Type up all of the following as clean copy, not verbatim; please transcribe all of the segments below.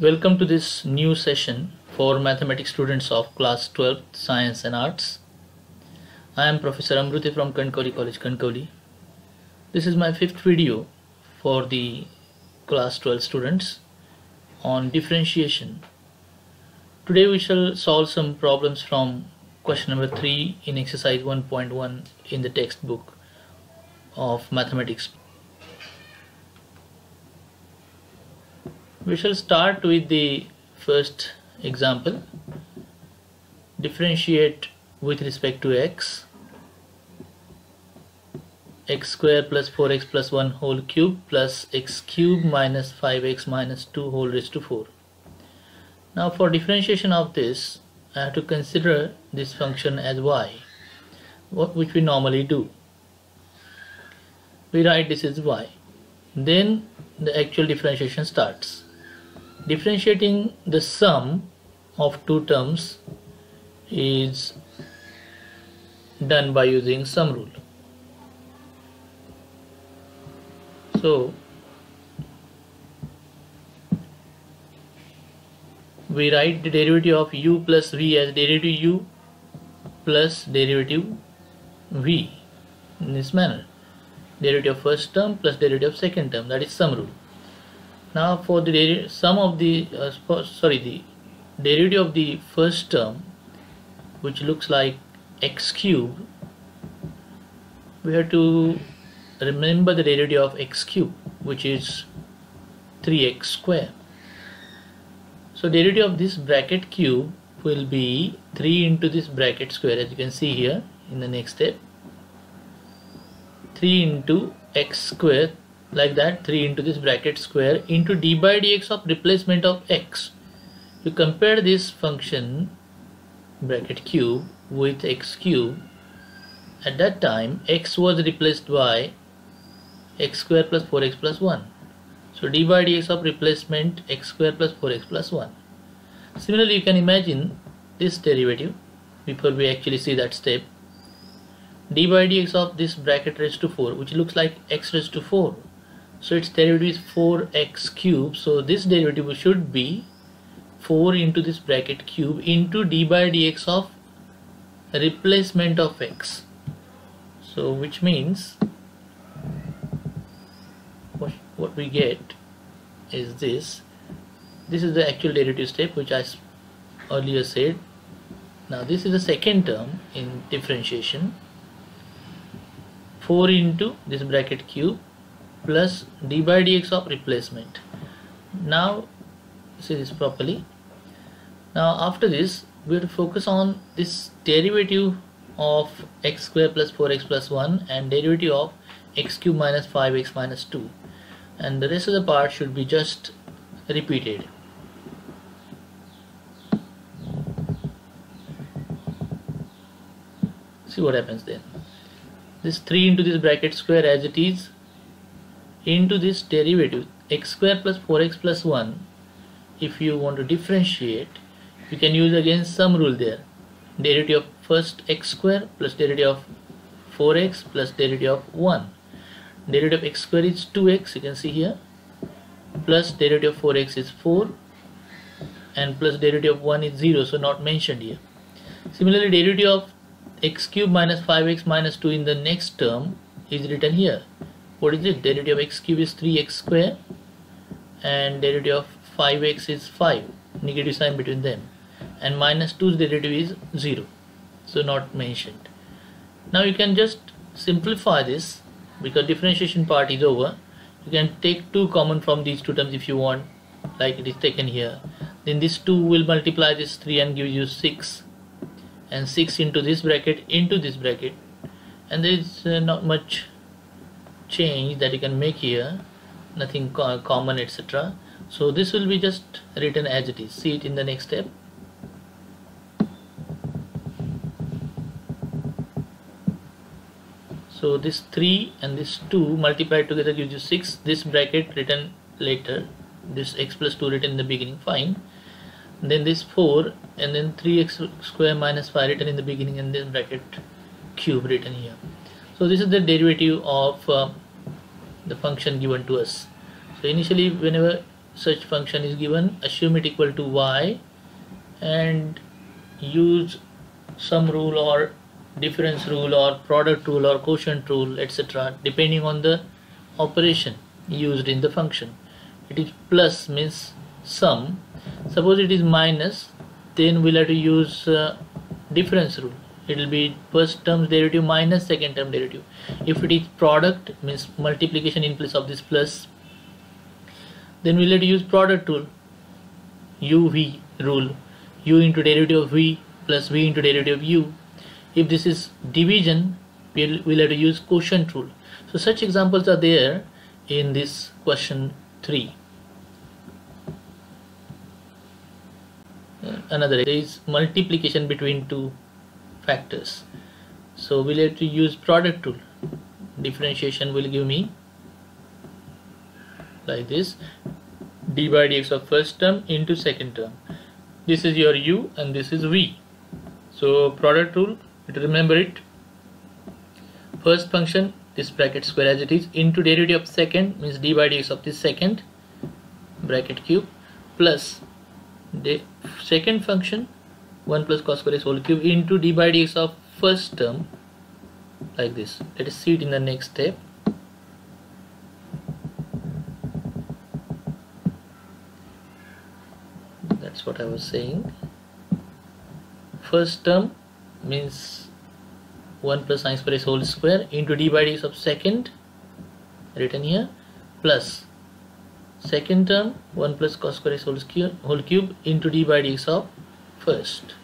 Welcome to this new session for mathematics students of class 12th Science and Arts. I am Professor Amruti from Kankoli College, Kankoli. This is my fifth video for the class 12 students on differentiation. Today we shall solve some problems from question number 3 in exercise 1.1 in the textbook of mathematics. We shall start with the first example. Differentiate with respect to x square plus 4x plus 1 whole cube plus x cube minus 5x minus 2 whole raised to 4. Now for differentiation of this, I have to consider this function as y, which we normally do. We write this as y. Then the actual differentiation starts. Differentiating the sum of two terms is done by using sum rule. So we write the derivative of u plus v as derivative u plus derivative v in this manner. Derivative of first term plus derivative of second term, that is sum rule. Now for the derivative of the derivative of the first term, which looks like x cube, we have to remember the derivative of x cube, which is 3x square. So derivative of this bracket cube will be 3 into this bracket square, as you can see here in the next step. 3 into x square, like that, 3 into this bracket square into d by dx of replacement of x. You compare this function bracket cube with x cube. At that time x was replaced by x square plus 4x plus 1. So d by dx of replacement x square plus 4x plus 1. Similarly, you can imagine this derivative before we actually see that step. D by dx of this bracket raised to 4, which looks like x raised to 4. So its derivative is 4x cube. So this derivative should be 4 into this bracket cube into d by dx of replacement of x. So which means what we get is this. This is the actual derivative step which I earlier said. Now this is the second term in differentiation. 4 into this bracket cube plus d by dx of replacement. Now see this properly. Now after this we have to focus on this derivative of x square plus 4x plus 1 and derivative of x cube minus 5x minus 2, and the rest of the part should be just repeated. See what happens then. This 3 into this bracket square as it is into this derivative x square plus 4x plus 1. If you want to differentiate, you can use again sum rule there. Derivative of first x square plus derivative of 4x plus derivative of 1. Derivative of x square is 2x, you can see here, plus derivative of 4x is 4, and plus derivative of 1 is 0, so not mentioned here. Similarly, derivative of x cube minus 5x minus 2 in the next term is written here. What is it? Derivative of x cube is 3x square and derivative of 5x is 5, negative sign between them, and minus 2's derivative is 0, so not mentioned. Now you can just simplify this because differentiation part is over. You can take 2 common from these two terms if you want, like it is taken here. Then this 2 will multiply this 3 and give you 6, and 6 into this bracket, and there is not much change that you can make here, nothing common, etc. So this will be just written as it is. See it in the next step. So this 3 and this 2 multiplied together gives you 6. This bracket written later, this x plus 2 written in the beginning, fine. Then this 4 and then 3x square minus 5 written in the beginning, and then bracket cube written here. So this is the derivative of the function given to us. So initially, whenever such function is given, assume it equal to y and use sum rule or difference rule or product rule or quotient rule, etc., depending on the operation used in the function. It is plus means sum. Suppose it is minus, then we'll have to use difference rule. It will be first term's derivative minus second term derivative. If it is product, means multiplication in place of this plus, then we'll have to use product rule, uv rule, u into derivative of v plus v into derivative of u. If this is division, we'll have to use quotient rule. So such examples are there in this question 3. Another is multiplication between two factors. So we'll have to use product rule. Differentiation will give me like this, d by dx of first term into second term. This is your u and this is v. So product rule, remember it, first function this bracket square as it is into derivative of second means d by dx of this second bracket cube plus the second function 1 plus cos square x whole cube into d by dx of first term like this. Let us see it in the next step. That's what I was saying. First term means 1 plus sin square x whole square into d by dx of second written here plus second term 1 plus cos square x whole cube into d by dx of first.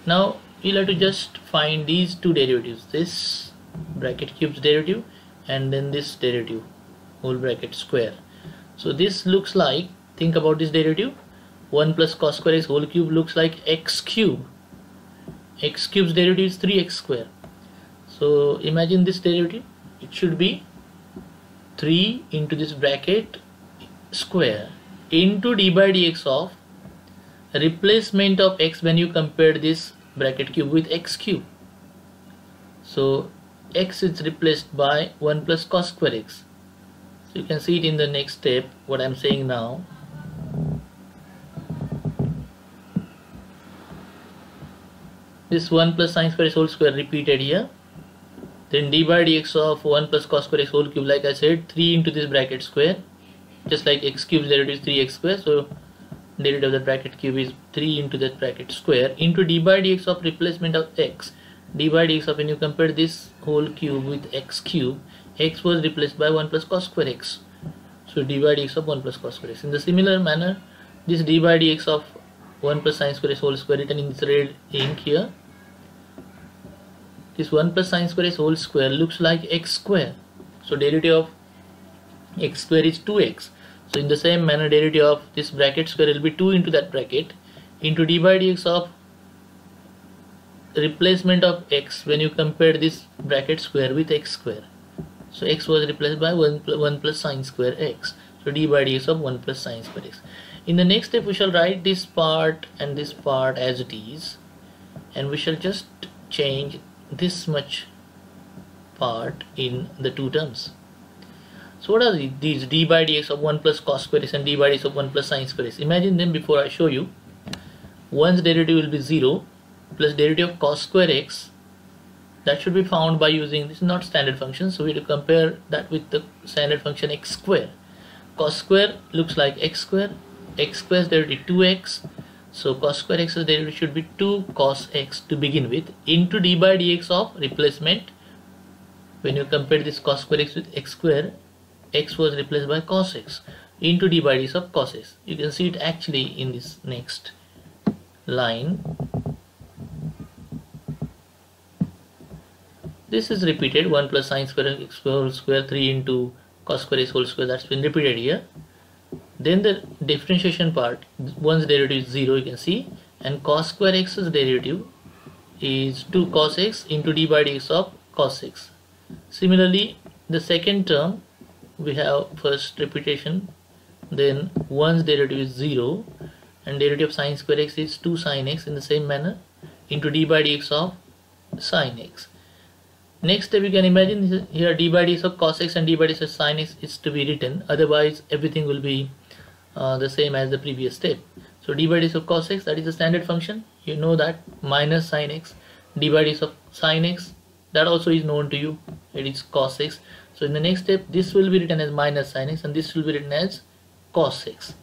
Now we'll have to just find these two derivatives, this bracket cube's derivative and then this derivative whole bracket square. So this looks like, think about this derivative, 1 plus cos square x whole cube looks like x cube. X cube's derivative is 3x square. So imagine this derivative, it should be 3 into this bracket square into d by dx of replacement of x when you compare this bracket cube with x cube. So x is replaced by 1 plus cos square x. So you can see it in the next step what I'm saying now. This 1 plus sin square x whole square repeated here, then d by dx of 1 plus cos square x whole cube, like I said, 3 into this bracket square, just like x cube derivative is 3x square, so derivative of the bracket cube is 3 into that bracket square into d by dx of replacement of x. D by dx of, when you compare this whole cube with x cube, x was replaced by 1 plus cos square x, so d by dx of 1 plus cos square x. In the similar manner, this d by dx of 1 plus sin square x whole square written in this red ink here, this 1 plus sin square x whole square looks like x square, so derivative of x square is 2x. So in the same manner, derivative of this bracket square will be 2 into that bracket into d by dx of replacement of x when you compare this bracket square with x square. So x was replaced by 1 plus sin square x, so d by dx of 1 plus sin square x. In the next step we shall write this part and this part as it is, and we shall just change this much part in the two terms. So what are these d by dx of 1 plus cos square x and d by dx of 1 plus sin square x? Imagine them before I show you. One's derivative will be 0 plus derivative of cos square x. That should be found by using, this is not standard function, so we have to compare that with the standard function x square. Cos square looks like x square, x square's derivative 2x, so cos square x's derivative should be 2 cos x to begin with into d by dx of replacement. When you compare this cos square x with x square, x was replaced by cos x into d by dx of cos x. You can see it actually in this next line. This is repeated, 1 plus sin square x whole square 3 into cos square x whole square, that's been repeated here. Then the differentiation part, one's derivative is 0, you can see, and cos square x's derivative is 2 cos x into d by dx of cos x. Similarly, the second term we have first repetition, then one's derivative is 0 and derivative of sin square x is 2 sin x in the same manner into d by dx of sin x. Next step, you can imagine here d by dx of cos x and d by dx of sin x is to be written, otherwise everything will be the same as the previous step. So d by dx of cos x, that is the standard function, you know that, minus sin x. D by dx of sin x, that also is known to you, it is cos x. So in the next step, this will be written as minus sin x and this will be written as cos x.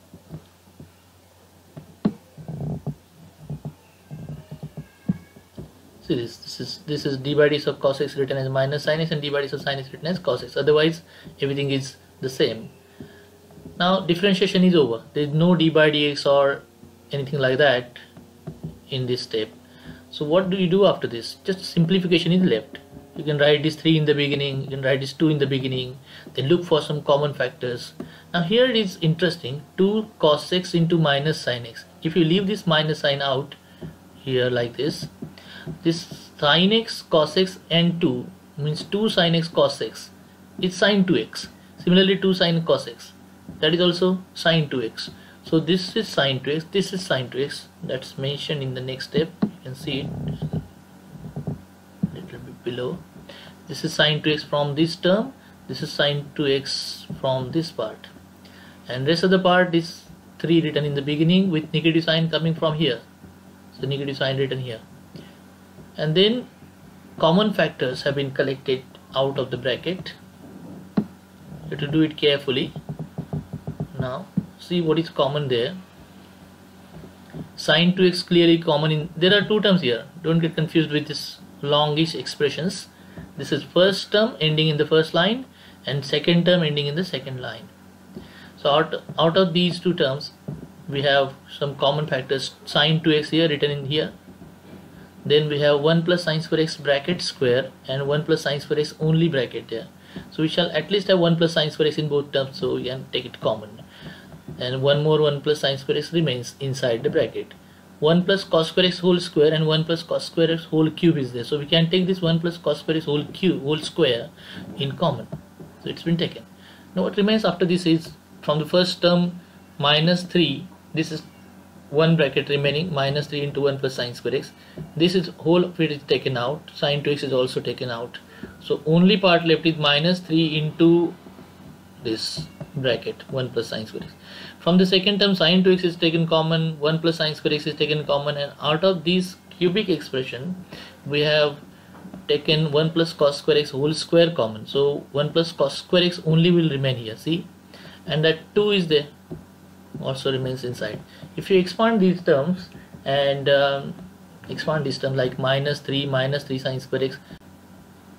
See this is d by dx of cos x written as minus sin x and d by dx of sin x written as cos x. Otherwise everything is the same. Now differentiation is over. There is no d by dx or anything like that in this step. So what do you do after this? Just simplification is left. You can write this 3 in the beginning, you can write this 2 in the beginning, then look for some common factors. Now here it is interesting, 2 cos x into minus sin x. If you leave this minus sign out here like this sin x cos x and 2 means 2 sin x cos x is sin 2x. Similarly 2 sin cos x, that is also sin 2x. So this is sin 2x, this is sin 2x, that's mentioned in the next step. You can see it a little bit below. This is sin 2x from this term, this is sin 2x from this part, and rest of the part is 3 written in the beginning with negative sign coming from here. So negative sign written here, and then common factors have been collected out of the bracket. You have to do it carefully. Now see what is common there. Sin 2x clearly common in, there are two terms here, don't get confused with this longish expressions. This is first term ending in the first line and second term ending in the second line. So out of these two terms we have some common factors. Sin 2x here written in here, then we have 1 plus sin square x bracket square and 1 plus sin square x only bracket there. So we shall at least have 1 plus sin square x in both terms, so we can take it common, and one more 1 plus sin square x remains inside the bracket. 1 plus cos square x whole square and 1 plus cos square x whole cube is there, so we can take this 1 plus cos square x whole square in common. So it's been taken. Now what remains after this is from the first term minus 3, this is one bracket remaining, minus 3 into 1 plus sin square x. This is whole of it is taken out, sin 2x is also taken out. So only part left is minus 3 into this bracket 1 plus sin square x. From the second term sin 2x is taken common, 1 plus sin square x is taken common, and out of this cubic expression we have taken 1 plus cos square x whole square common. So 1 plus cos square x only will remain here, see, and that 2 is there, also remains inside. If you expand these terms and expand this term like minus 3 sin square x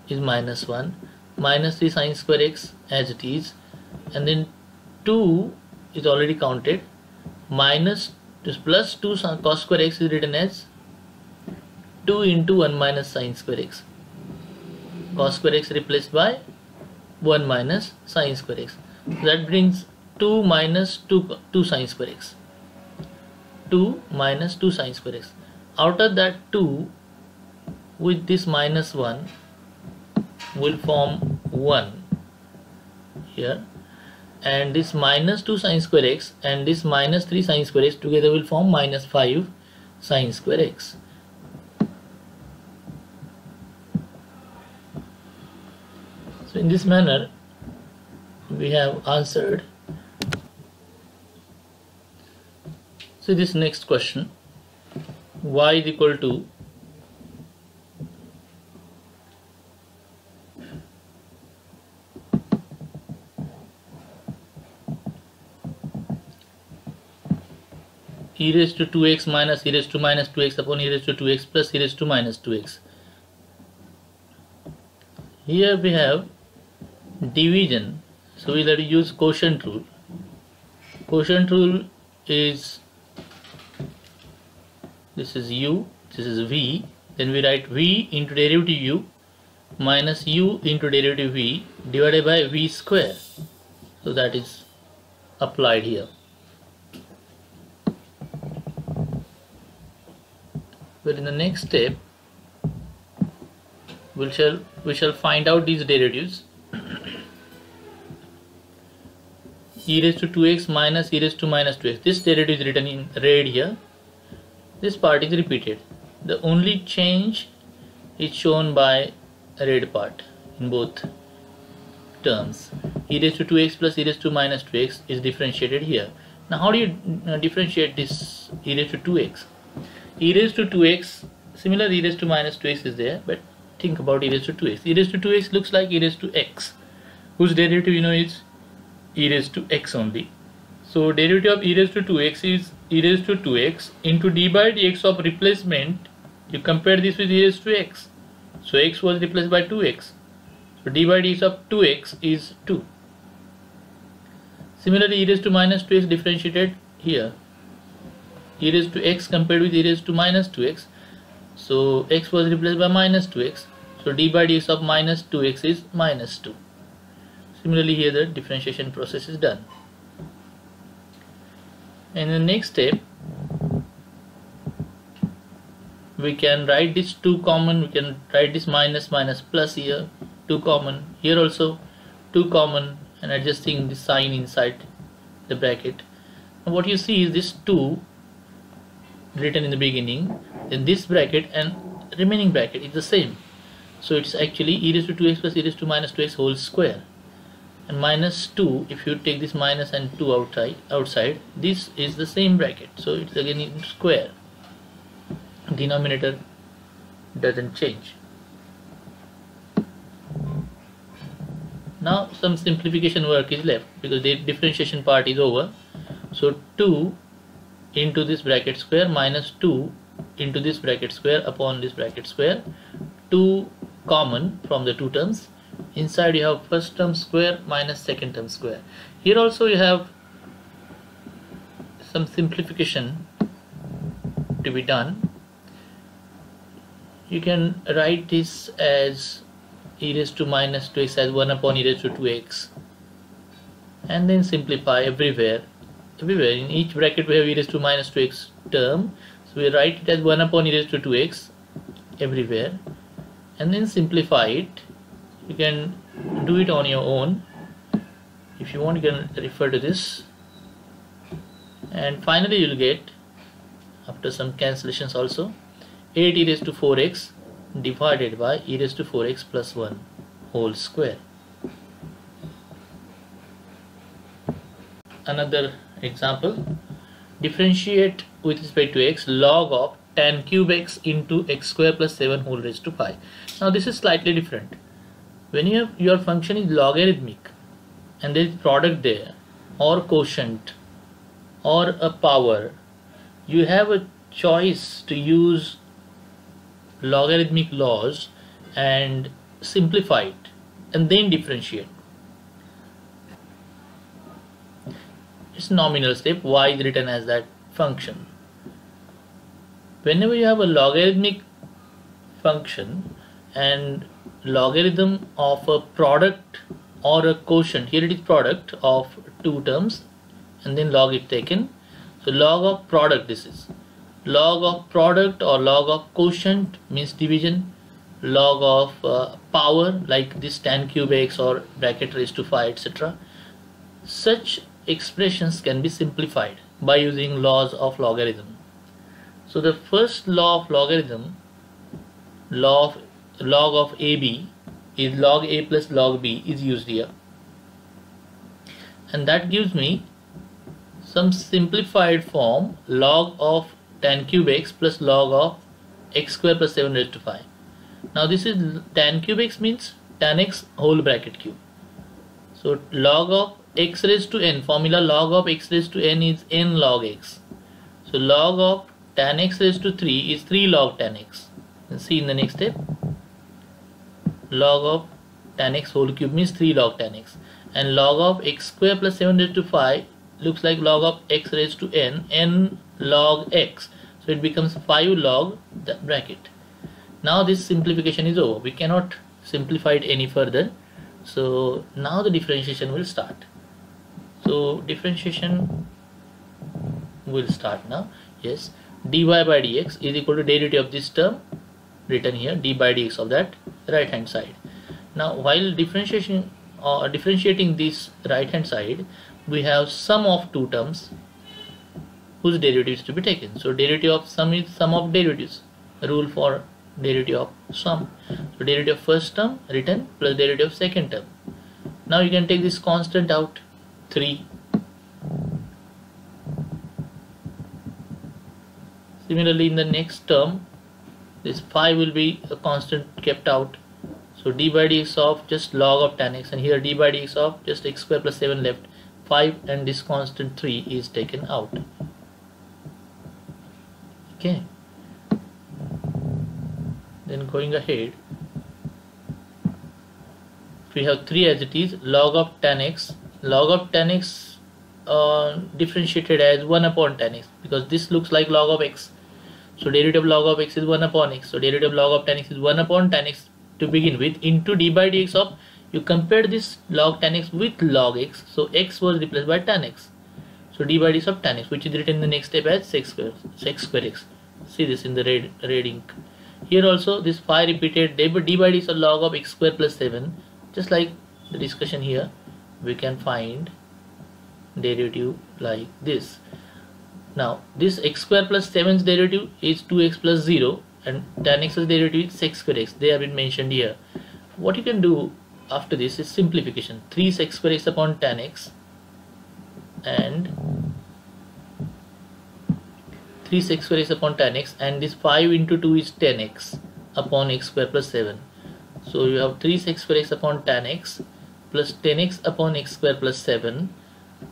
is minus 1, minus 3 sin square x as it is, and then 2 is already counted, minus this plus 2 cos square x is written as 2 into 1 minus sin square x. Cos square x replaced by 1 minus sin square x. So that brings 2 minus 2 sin square x. 2 minus 2 sin square x. Out of that 2 with this minus 1 will form 1 here, and this minus 2 sin square x and this minus 3 sin square x together will form minus 5 sin square x. So in this manner we have answered. So this next question, y is equal to e raised to 2x minus e raised to minus 2x upon e raised to 2x plus e raised to minus 2x. Here we have division, so we'll have to use quotient rule. Quotient rule is, this is u, this is v, then we write v into derivative u minus u into derivative v divided by v square. So that is applied here. But in the next step we shall find out these derivatives. E raised to 2x minus e raised to minus 2x. This derivative is written in red here. This part is repeated. The only change is shown by a red part in both terms. E raised to 2x plus e raised to minus 2x is differentiated here. Now how do you differentiate this e raised to 2x? E raised to 2x, similar e raised to minus 2x is there, but think about e raised to 2x. E raised to 2x looks like e raised to x, whose derivative you know is e raised to x only. So derivative of e raised to 2x is e raised to 2x into d by dx of replacement. You compare this with e raised to x. So x was replaced by 2x. So d by dx of 2x is 2. Similarly, e raised to minus 2x differentiated here. E raised to x compared with e raised to minus 2x. So x was replaced by minus 2x. So d by dx of minus 2x is minus 2. Similarly, here the differentiation process is done. And in the next step, we can write this 2 common, we can write this minus minus plus here, 2 common, here also 2 common, and adjusting the sign inside the bracket. And what you see is this 2 written in the beginning, then this bracket and remaining bracket is the same. So it's actually e raised to 2x plus e raised to minus 2x whole square. And minus 2, if you take this minus and 2 outside, this is the same bracket. So it's again in square. Denominator doesn't change. Now some simplification work is left because the differentiation part is over. So 2 into this bracket square minus 2 into this bracket square upon this bracket square, 2 common from the two terms. Inside you have first term square minus second term square. Here also you have some simplification to be done. You can write this as e raised to minus 2x as 1 upon e raised to 2x, and then simplify everywhere in each bracket we have e raised to minus 2x term, so we write it as 1 upon e raised to 2x everywhere, and then simplify it. You can do it on your own. If you want, you can refer to this, and finally you'll get, after some cancellations also, 8 e raised to 4x divided by e raised to 4x plus 1 whole square. Another example, differentiate with respect to x log of tan cube x into x square plus 7 whole raised to 5. Now this is slightly different. When you have your function is logarithmic and there is product there or quotient or a power, you have a choice to use logarithmic laws and simplify it and then differentiate. It's nominal step. Y is written as that function. Whenever you have a logarithmic function and logarithm of a product or a quotient, here it is product of two terms and then log it taken. So log of product, this is log of product, or log of quotient means division, log of power like this tan cube x or bracket raised to 5, etc. Such expressions can be simplified by using laws of logarithm. So the first law of logarithm, log of AB, is log A plus log B is used here, and that gives me some simplified form, log of tan cube x plus log of x square plus 7 raised to 5. Now this is tan cube x means tan x whole bracket cube. So log of x raised to n, formula log of x raised to n is n log x. So log of tan x raised to 3 is 3 log tan x. You can see in the next step, log of tan x whole cube means 3 log tan x, and log of x square plus 7 raised to 5 looks like log of x raised to n, n log x. So it becomes 5 log the bracket. Now this simplification is over. We cannot simplify it any further. So now the differentiation will start. So differentiation will start now. Yes, dy by dx is equal to derivative of this term written here, d by dx of that right hand side. Now while differentiating this right hand side, we have sum of two terms whose derivative is to be taken. So derivative of sum is sum of derivatives, rule for derivative of sum. So derivative of first term written plus derivative of second term. Now you can take this constant out, 3. Similarly, in the next term, this 5 will be a constant kept out. So d by dx of just log of tan x, and here d by dx of just x square plus 7 left. 5 and this constant 3 is taken out. Okay. Then going ahead, we have 3 as it is. Log of tan x. Log of tan x differentiated as 1 upon tan x, because this looks like log of x. So derivative log of x is 1 upon x. So derivative log of tan x is 1 upon tan x to begin with, into d by dx of, you compare this log tan x with log x. So x was replaced by tan x. So d by dx of tan x, which is written in the next step as sec square x. See this in the red ink. Here also this 5 repeated, d by dx of log of x square plus 7. Just like the discussion here, we can find derivative like this. Now this x square plus 7's derivative is 2x plus 0, and tan x's derivative is sec square x. They have been mentioned here. What you can do after this is simplification. 3 sec square x upon tan x and 3 sec square x upon tan x, and this 5 into 2 is 10x upon x square plus 7. So you have 3 sec square x upon tan x plus 10x upon x square plus 7.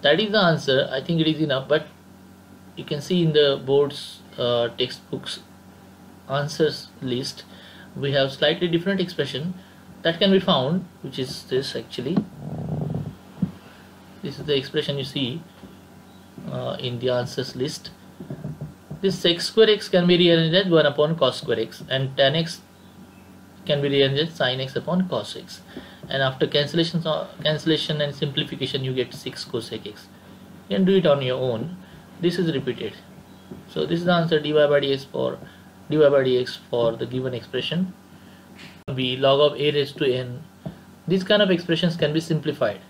That is the answer. I think it is enough, but you can see in the board's textbooks answers list, we have slightly different expression that can be found, which is this actually. This is the expression you see in the answers list. This sec square x can be rearranged as 1 upon cos square x, and tan x can be rearranged as sin x upon cos x, and after cancellation and simplification you get 6 cosec x. You can do it on your own. This is repeated. So this is the answer, dy by dx for the given expression. B log of a raised to n. These kind of expressions can be simplified.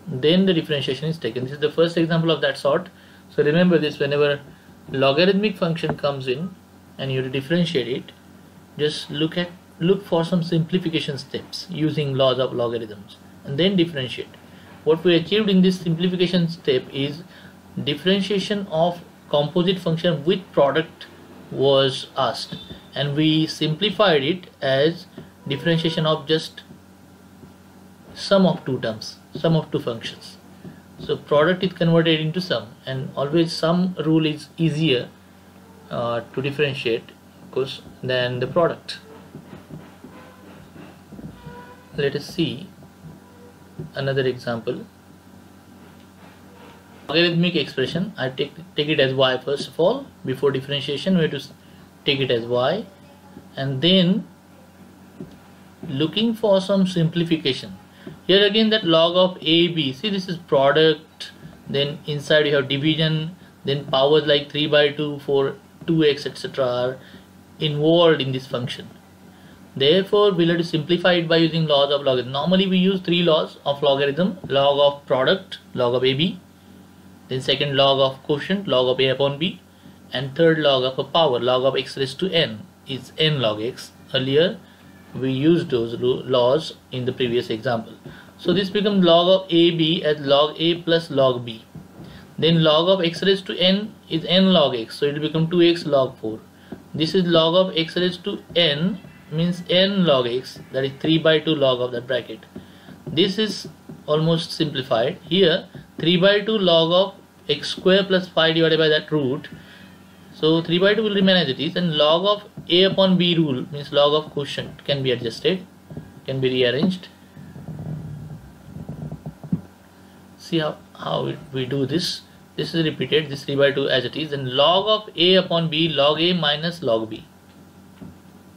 Then the differentiation is taken. This is the first example of that sort. So remember this, whenever logarithmic function comes in and you differentiate it, just look for some simplification steps using laws of logarithms and then differentiate. What we achieved in this simplification step is differentiation of composite function with product was asked, and we simplified it as differentiation of just sum of two terms, sum of two functions. So product is converted into sum, and always sum rule is easier to differentiate, of course, than the product. Let us see another example. Logarithmic expression, I take it as y first of all. Before differentiation we have to take it as y, and then looking for some simplification. Here again that log of ab, see this is product, then inside you have division, then powers like 3 by 2, 4, 2x etc. are involved in this function. Therefore we'll have to simplify it by using laws of logarithm. Normally we use 3 laws of logarithm: log of product, log of ab, then second log of quotient, log of a upon b, and third log of a power, log of x raised to n is n log x. Earlier we used those laws in the previous example. So this becomes log of ab as log a plus log b. Then log of x raised to n is n log x, so it will become 2x log 4. This is log of x raised to n, means n log x, that is 3 by 2 log of that bracket. This is almost simplified. Here 3 by 2 log of x square plus 5 divided by that root. So 3 by 2 will remain as it is, and log of a upon b rule, means log of quotient, can be adjusted, can be rearranged. See how we do this. This is repeated, this 3 by 2 as it is, and log of a upon b, log a minus log b.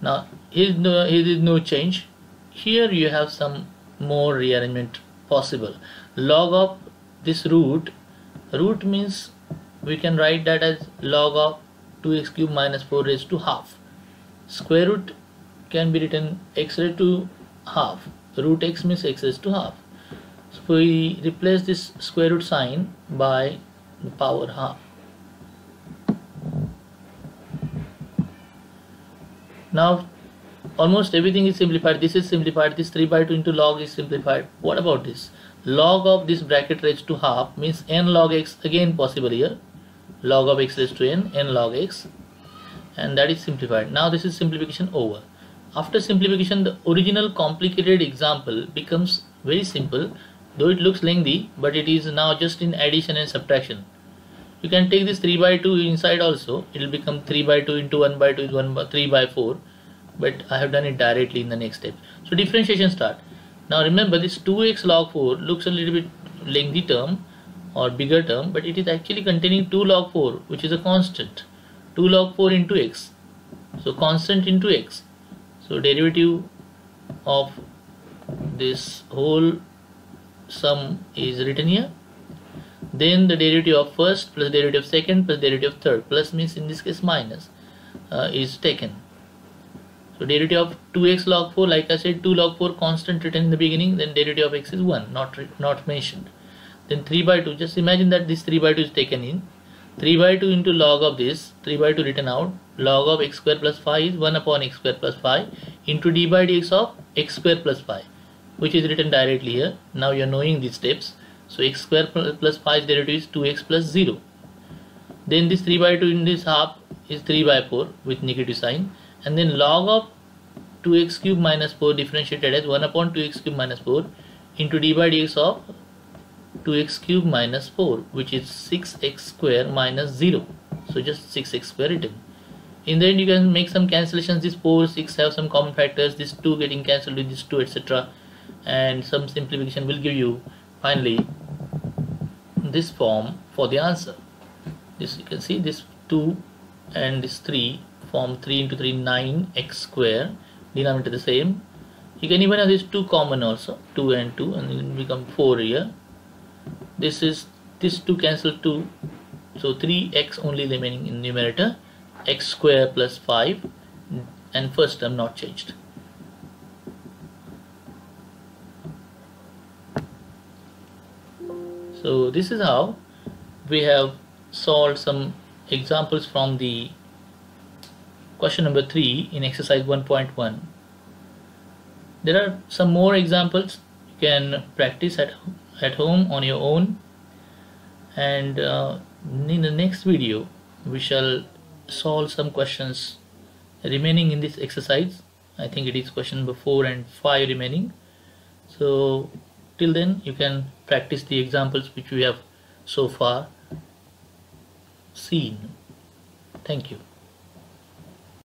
Now here is no change. Here you have some more rearrangement possible. Log of this root means we can write that as log of 2x cube minus 4 raised to half. Square root can be written x raised to half. Root x means x raised to half. So we replace this square root sign by the power half. Now almost everything is simplified. This is simplified. This 3 by 2 into log is simplified. What about this? Log of this bracket raised to half means n log x, again possible here. Log of x raised to n, n log x. and that is simplified. Now this is simplification over. After simplification, the original complicated example becomes very simple, though it looks lengthy, but it is now just in addition and subtraction. You can take this 3 by 2 inside also. It will become 3 by 2 into 1 by 2 is 1 by 3 by 4, but I have done it directly in the next step. So differentiation start. Now remember, this 2x log 4 looks a little bit lengthy term or bigger term, but it is actually containing 2 log 4, which is a constant. 2 log 4 into x, so constant into x. So derivative of this whole sum is written here. Then the derivative of first plus derivative of second plus derivative of third, plus means in this case minus, is taken. So derivative of 2x log 4, like I said, 2 log 4 constant written in the beginning, then derivative of x is 1, not mentioned. Then 3 by 2, just imagine that this 3 by 2 is taken in. 3 by 2 into log of this, 3 by 2 written out, log of x square plus 5 is 1 upon x square plus 5 into d by dx of x square plus 5, which is written directly here. Now you are knowing these steps. So x square plus 5 derivative is 2x plus 0. Then this 3 by 2 in this half is 3 by 4 with negative sign, and then log of 2x cube minus 4 differentiated as 1 upon 2x cube minus 4 into d by dx of 2x cube minus 4, which is 6x square minus 0. So just 6x square written. In the end you can make some cancellations. This 4, 6 have some common factors, this 2 getting cancelled with this 2, etc. And some simplification will give you finally this form for the answer. This you can see, this 2 and this 3 form 3 into 3 9x square, denominator the same. You can even have this 2 common also, 2 and 2, and it will become 4 here. This 2 cancel 2, so 3x only remaining in numerator, x square plus 5, and first term not changed. So this is how we have solved some examples from the question number 3 in exercise 1.1. There are some more examples you can practice at home on your own, and in the next video we shall solve some questions remaining in this exercise. I think it is question number 4 and 5 remaining. So till then you can practice the examples which we have so far seen. Thank you.